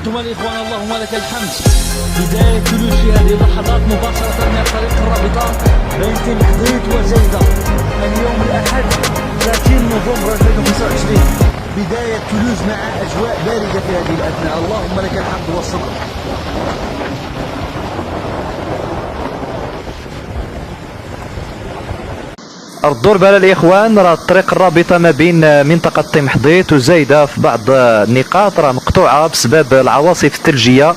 أنتم الإخوان اللهم لك الحمد. بداية ثلوج في هذه اللحظات مباشرة من طريق الرابطة بين تنحضيط وزيدة اليوم الأحد 30 نوفمبر 2025. بداية ثلوج مع أجواء باردة في هذه الأثناء، اللهم لك الحمد والشكر. الدور بال الاخوان، راه الطريق الرابطه ما بين منطقه تمحضيط وزايده في بعض النقاط راه مقطوعه بسبب العواصف الثلجيه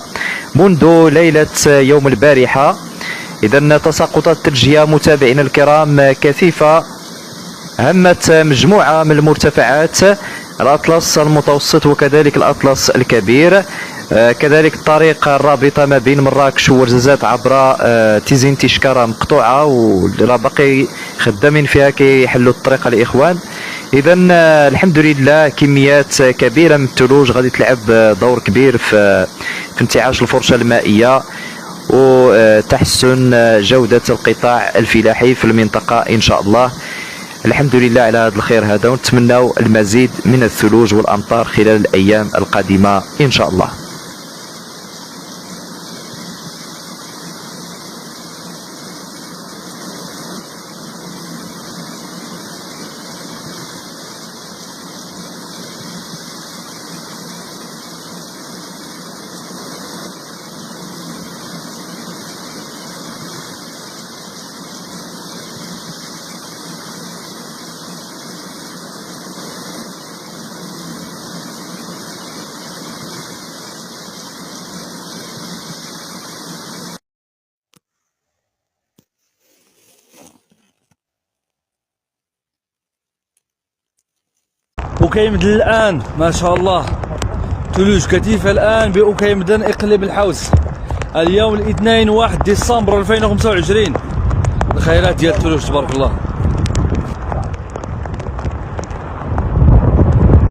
منذ ليله يوم البارحه. اذا تساقطات ثلجيه متابعينا الكرام كثيفه همت مجموعه من المرتفعات، الاطلس المتوسط وكذلك الاطلس الكبير، كذلك الطريق الرابطه ما بين مراكش وورزازات عبر تيزين تيشكاره مقطوعه وراه باقي خدامين فيها كيحلوا الطريق الاخوان. اذا الحمد لله كميات كبيره من الثلوج غادي تلعب دور كبير في انتعاش الفرشه المائيه وتحسن جوده القطاع الفلاحي في المنطقه ان شاء الله. الحمد لله على هذا الخير هذا، ونتمنوا المزيد من الثلوج والامطار خلال الايام القادمه ان شاء الله. أكيمدن الآن ما شاء الله ثلوج كثيفة الآن بأكيمدن إقليم الحوس. اليوم الاثنين 1 ديسمبر 2025. الخيرات ديال الثلوج تبارك الله.